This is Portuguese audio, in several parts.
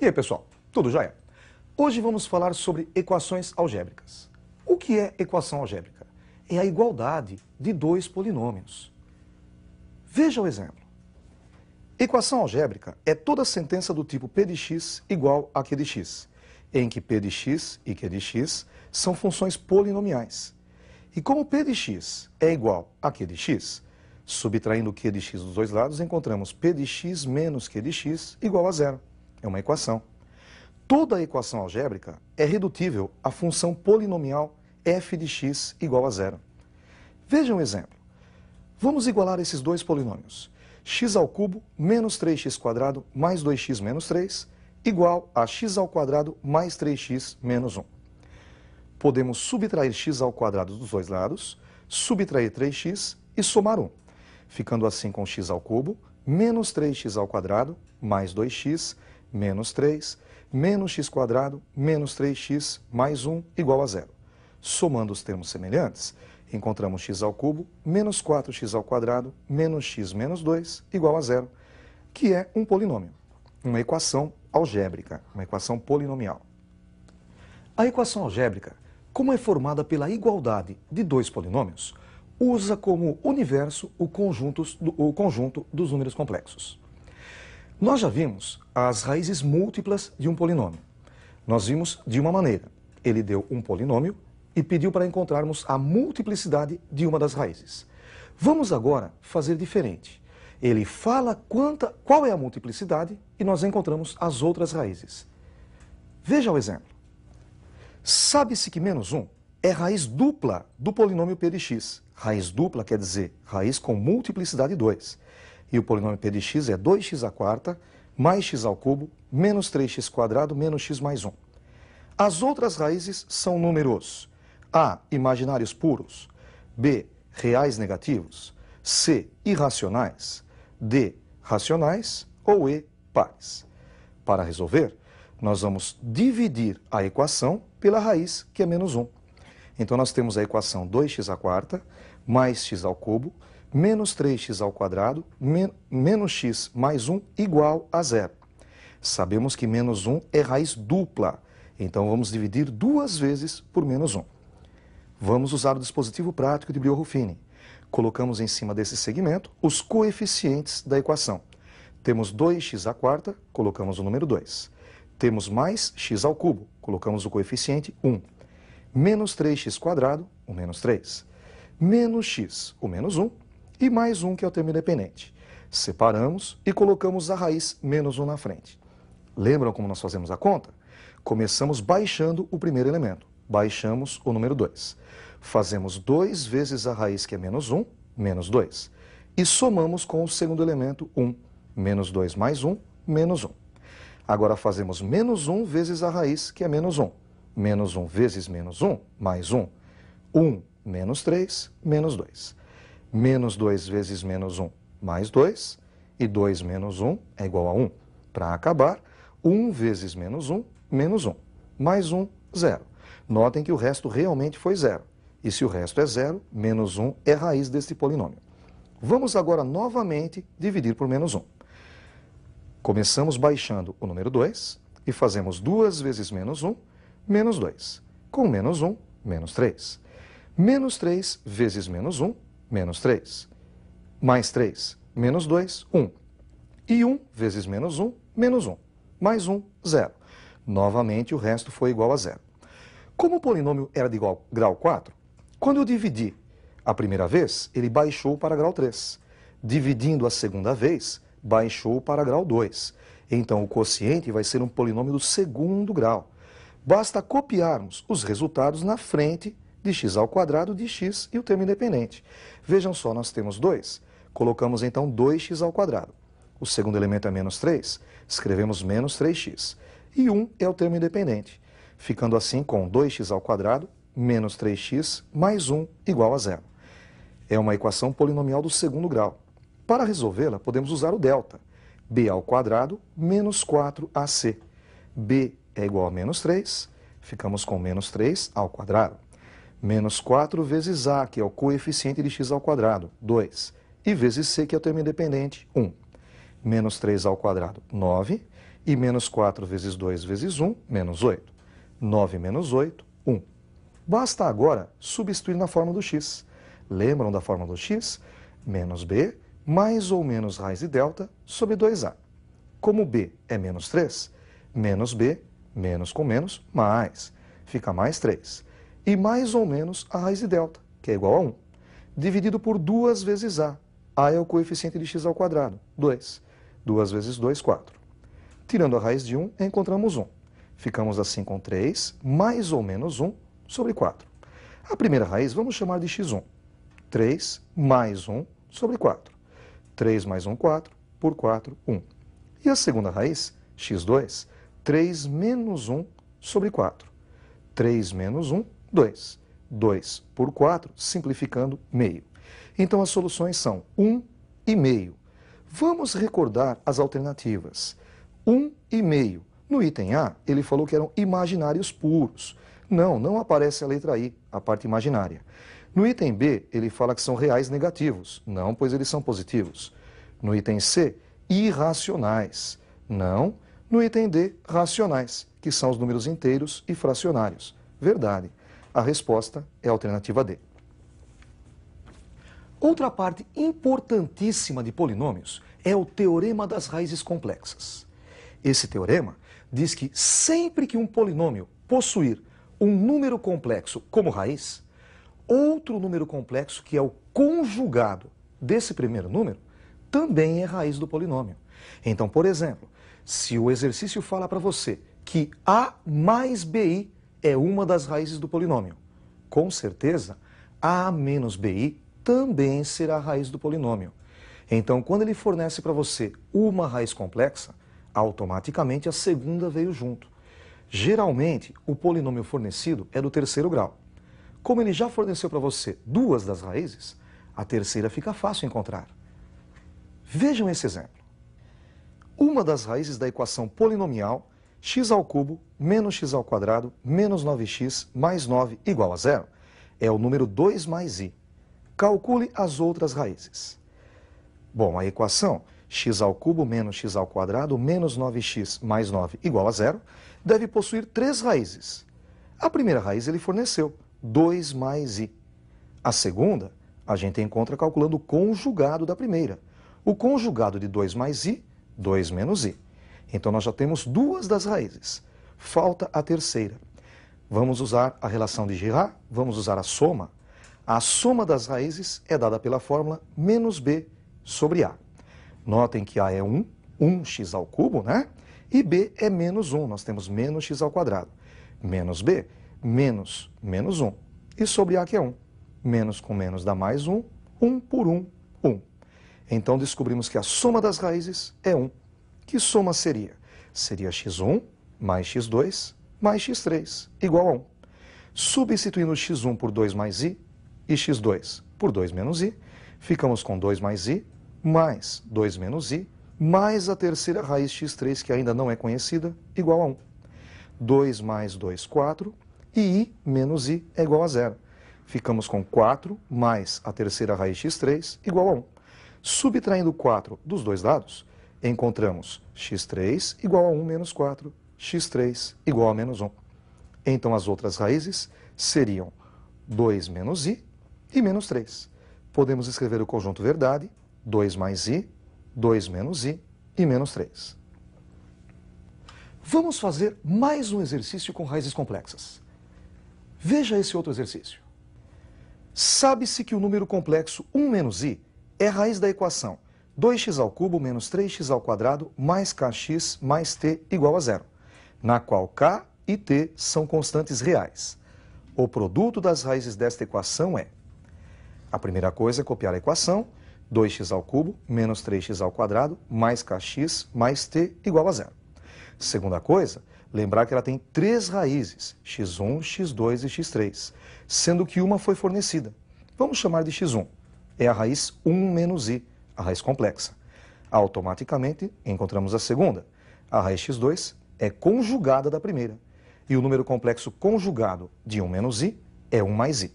E aí, pessoal, tudo jóia? Hoje vamos falar sobre equações algébricas. O que é equação algébrica? É a igualdade de dois polinômios. Veja o exemplo. Equação algébrica é toda sentença do tipo P de x igual a Q de x, em que P de x e Q de x são funções polinomiais. E como P de x é igual a Q de x, subtraindo Q de x dos dois lados, encontramos P de x menos Q de x igual a zero. É uma equação. Toda equação algébrica é redutível à função polinomial f de x igual a zero. Veja um exemplo. Vamos igualar esses dois polinômios. X ao cubo menos 3x² mais 2x menos 3 igual a x ao quadrado mais 3x menos 1. Podemos subtrair x ao quadrado dos dois lados, subtrair 3x e somar 1, ficando assim com x ao cubo menos 3x ao quadrado mais 2x menos 3 menos x² menos 3x mais 1 igual a zero. Somando os termos semelhantes, encontramos x ao cubo menos 4x ao quadrado menos x menos 2 igual a zero, que é um polinômio, uma equação algébrica, uma equação polinomial. A equação algébrica, como é formada pela igualdade de dois polinômios, usa como universo o conjunto dos números complexos. Nós já vimos as raízes múltiplas de um polinômio. Nós vimos de uma maneira. Ele deu um polinômio e pediu para encontrarmos a multiplicidade de uma das raízes. Vamos agora fazer diferente. Ele fala qual é a multiplicidade e nós encontramos as outras raízes. Veja o exemplo. Sabe-se que menos 1 é raiz dupla do polinômio P de x. Raiz dupla quer dizer raiz com multiplicidade 2. E o polinômio P de x é 2x² mais x ao cubo menos 3x² menos x mais 1. As outras raízes são números A, imaginários puros, B, reais negativos, C, irracionais, D, racionais ou E, pares. Para resolver, nós vamos dividir a equação pela raiz, que é menos 1. Então, nós temos a equação 2x² mais x ao cubo menos 3x ao quadrado menos x mais 1 igual a zero. Sabemos que menos 1 é raiz dupla, então vamos dividir duas vezes por menos 1. Vamos usar o dispositivo prático de Brio-Ruffini. Colocamos em cima desse segmento os coeficientes da equação. Temos 2x², colocamos o número 2. Temos mais x ao cubo, colocamos o coeficiente 1. Menos 3x², o menos 3. Menos x, o menos 1. E mais 1, que é o termo independente. Separamos e colocamos a raiz menos 1 na frente. Lembram como nós fazemos a conta? Começamos baixando o primeiro elemento. Baixamos o número 2. Fazemos 2 vezes a raiz, que é menos 1, menos 2. E somamos com o segundo elemento, 1. Menos 2 mais 1, menos 1. Agora fazemos menos 1 vezes a raiz, que é menos 1. Menos 1 vezes menos 1, mais 1. 1 menos 3, menos 2. Menos 2 vezes menos 1, mais 2. E 2 menos 1 é igual a 1. Para acabar, 1 vezes menos 1, menos 1. Mais 1, 0. Notem que o resto realmente foi 0. E se o resto é 0, menos 1 é raiz deste polinômio. Vamos agora novamente dividir por menos 1. Começamos baixando o número 2 e fazemos 2 vezes menos 1, menos 2. Com menos 1, menos 3. Menos 3 vezes menos 1, menos 3. Mais 3, menos 2, 1. E 1 vezes menos 1, menos 1. Mais 1, 0. Novamente, o resto foi igual a 0. Como o polinômio era de grau 4, quando eu dividi a primeira vez, ele baixou para grau 3. Dividindo a segunda vez, baixou para grau 2. Então, o quociente vai ser um polinômio do segundo grau. Basta copiarmos os resultados na frente de x² de x e o termo independente. Vejam só, nós temos 2. Colocamos então 2x². O segundo elemento é menos 3, escrevemos menos 3x. E 1 é o termo independente, ficando assim com 2x² menos 3x mais 1 igual a 0. É uma equação polinomial do segundo grau. Para resolvê-la, podemos usar o delta. b² menos 4ac. b é igual a menos 3, ficamos com menos 3². Menos 4 vezes a, que é o coeficiente de x², 2. E vezes c, que é o termo independente, 1. Menos 3², 9. E menos 4 vezes 2 vezes 1, menos 8. 9 menos 8, 1. Basta agora substituir na fórmula do x. Lembram da fórmula do x? Menos b mais ou menos raiz de delta sobre 2a. Como b é menos 3, menos b, menos com menos, mais. Fica mais 3. E mais ou menos a raiz de delta, que é igual a 1. Dividido por 2 vezes a. A é o coeficiente de x ao quadrado, 2. 2 vezes 2, 4. Tirando a raiz de 1, encontramos 1. Ficamos assim com 3, mais ou menos 1, sobre 4. A primeira raiz vamos chamar de x1. 3 mais 1 sobre 4. 3 mais 1, 4, por 4, 1. E a segunda raiz, x2, 3 menos 1 sobre 4. 3 menos 1, 2. 2 por 4, simplificando, meio. Então as soluções são 1 e meio. Vamos recordar as alternativas. 1 e meio. No item A, ele falou que eram imaginários puros. Não aparece a letra I, a parte imaginária. No item B, ele fala que são reais negativos. Não, pois eles são positivos. No item C, irracionais. Não. No item D, racionais, que são os números inteiros e fracionários. Verdade. A resposta é a alternativa D. Outra parte importantíssima de polinômios é o teorema das raízes complexas. Esse teorema diz que sempre que um polinômio possuir um número complexo como raiz, outro número complexo, que é o conjugado desse primeiro número, também é raiz do polinômio. Então, por exemplo, se o exercício fala para você que A mais BI é uma das raízes do polinômio, com certeza, A menos BI também será a raiz do polinômio. Então, quando ele fornece para você uma raiz complexa, automaticamente a segunda veio junto. Geralmente, o polinômio fornecido é do terceiro grau. Como ele já forneceu para você duas das raízes, a terceira fica fácil encontrar. Vejam esse exemplo. Uma das raízes da equação polinomial x ao cubo menos x ao quadrado menos 9x mais 9 igual a zero é o número 2 mais i. Calcule as outras raízes. Bom, a equação x ao cubo menos x ao quadrado menos 9x mais 9 igual a zero deve possuir três raízes. A primeira raiz ele forneceu, 2 mais i. A segunda, a gente encontra calculando o conjugado da primeira. O conjugado de 2 mais i, 2 menos i. Então nós já temos duas das raízes. Falta a terceira. Vamos usar a relação de Girard, vamos usar a soma. A soma das raízes é dada pela fórmula menos b sobre a. Notem que a é 1, 1x ao cubo, né? E b é menos 1, nós temos menos x ao quadrado. Menos b, menos 1. E sobre a que é 1. Menos com menos dá mais 1, 1 por 1, 1. Então descobrimos que a soma das raízes é 1. Que soma seria? Seria x1 mais x2 mais x3 igual a 1. Substituindo x1 por 2 mais i e x2 por 2 menos i, ficamos com 2 mais i mais 2 menos i mais a terceira raiz x3, que ainda não é conhecida, igual a 1. 2 mais 2, 4, e i menos i é igual a 0. Ficamos com 4 mais a terceira raiz x3 igual a 1. Subtraindo 4 dos dois lados, encontramos x3 igual a 1 menos 4, x3 igual a menos 1. Então as outras raízes seriam 2 menos i e menos 3. Podemos escrever o conjunto verdade, 2 mais i, 2 menos i e menos 3. Vamos fazer mais um exercício com raízes complexas. Veja esse outro exercício. Sabe-se que o número complexo 1 menos i é a raiz da equação 2x ao cubo menos 3x ao quadrado mais kx mais t igual a 0, na qual k e t são constantes reais. O produto das raízes desta equação é: a primeira coisa é copiar a equação, 2x ao cubo menos 3x ao quadrado mais kx mais t igual a 0. Segunda coisa, lembrar que ela tem três raízes, x1, x2 e x3, sendo que uma foi fornecida. Vamos chamar de x1. É a raiz 1 menos i, a raiz complexa. Automaticamente, encontramos a segunda. A raiz x2 é conjugada da primeira. E o número complexo conjugado de 1 menos i é 1 mais i.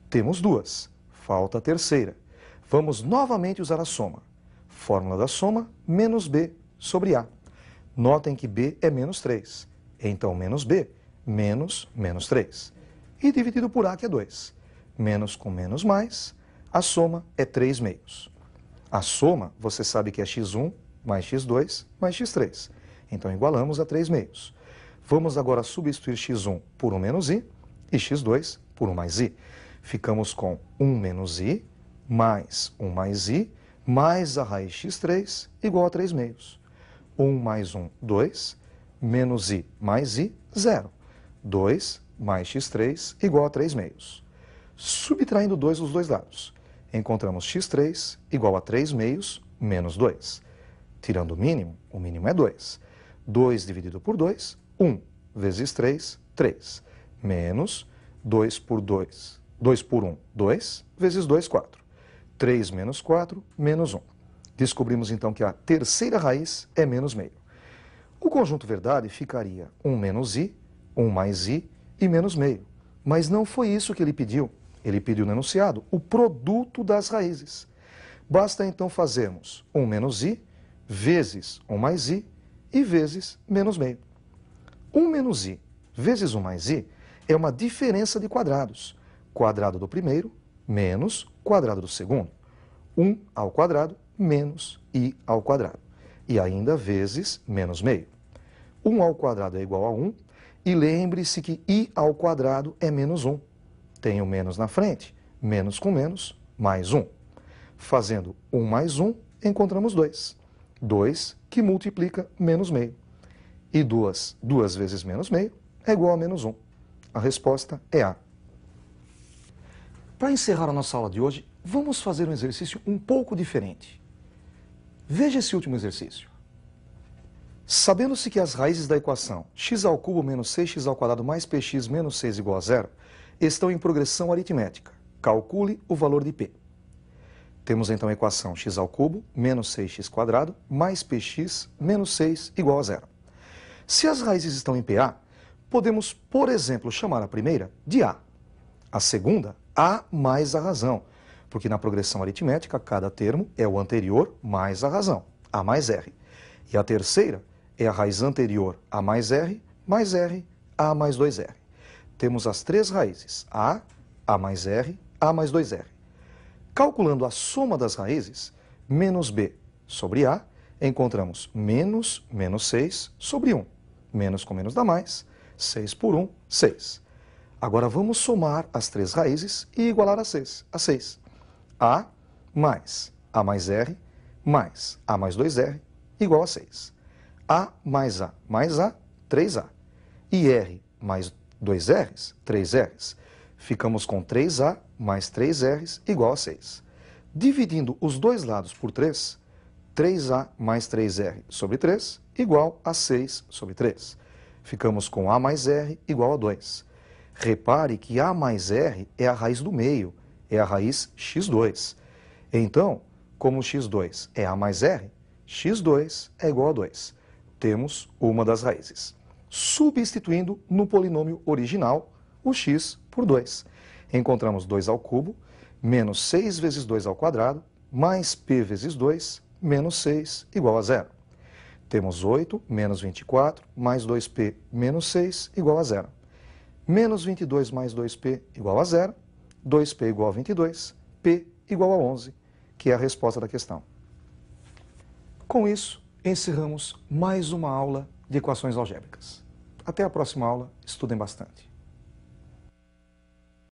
Temos duas. Falta a terceira. Vamos novamente usar a soma. Fórmula da soma, menos b sobre a. Notem que b é menos 3. Então, menos b, menos 3. E dividido por a, que é 2. Menos com menos mais, a soma é 3 meios. A soma, você sabe que é x1 mais x2 mais x3. Então, igualamos a 3 meios. Vamos agora substituir x1 por 1 menos i e x2 por 1 mais i. Ficamos com 1 menos i mais 1 mais i mais a raiz x3 igual a 3 meios. 1 mais 1, 2, menos i mais i, 0. 2 mais x3 igual a 3 meios. Subtraindo 2 dos dois lados, encontramos x3 igual a 3 meios menos 2. Tirando o mínimo é 2. 2 dividido por 2, 1 vezes 3, 3. Menos 2 por 2, 2 por 1, 2, vezes 2, 4. 3 menos 4, menos 1. Descobrimos então que a terceira raiz é menos meio. O conjunto verdade ficaria 1 menos i, 1 mais i e menos meio. Mas não foi isso que ele pediu. Ele pediu no enunciado o produto das raízes. Basta então fazermos 1 menos i vezes 1 mais i e vezes menos meio. 1 menos i vezes 1 mais i é uma diferença de quadrados. Quadrado do primeiro menos quadrado do segundo. 1 ao quadrado menos i ao quadrado. E ainda vezes menos meio. 1 ao quadrado é igual a 1. E lembre-se que i ao quadrado é menos 1. Tem o menos na frente. Menos com menos, mais 1. Fazendo 1 mais 1, encontramos 2. 2 que multiplica menos meio. E 2 vezes menos meio é igual a menos 1. A resposta é A. Para encerrar a nossa aula de hoje, vamos fazer um exercício um pouco diferente. Veja esse último exercício. Sabendo-se que as raízes da equação x ao cubo menos 6x ao quadrado mais px menos 6 igual a 0 estão em progressão aritmética, calcule o valor de p. Temos então a equação x ao cubo menos 6x quadrado mais px menos 6 igual a 0. Se as raízes estão em PA, podemos, por exemplo, chamar a primeira de A. A segunda, A mais a razão, porque na progressão aritmética, cada termo é o anterior mais a razão, A mais R. E a terceira é a raiz anterior, A mais R, A mais 2R. Temos as três raízes, A mais R, A mais 2R. Calculando a soma das raízes, menos B sobre A, encontramos menos 6 sobre 1. Menos com menos dá mais, 6 por 1, 6. Agora vamos somar as três raízes e igualar a 6. A mais R mais A mais 2R igual a 6. A, 3A. E R mais 2Rs, 3Rs. Ficamos com 3A mais 3Rs igual a 6. Dividindo os dois lados por 3, 3A mais 3R sobre 3 igual a 6 sobre 3. Ficamos com A mais R igual a 2. Repare que A mais R é a raiz do meio, é a raiz x2. Então, como x2 é A mais R, x2 é igual a 2. Temos uma das raízes. Substituindo no polinômio original o x por 2. Encontramos 2 ao cubo, menos 6 vezes 2 ao quadrado, mais p vezes 2, menos 6 igual a 0. Temos 8 menos 24 mais 2p menos 6 igual a 0. Menos 22 mais 2p igual a 0, 2p igual a 22, p igual a 11, que é a resposta da questão. Com isso, encerramos mais uma aula de equações algébricas. Até a próxima aula, estudem bastante.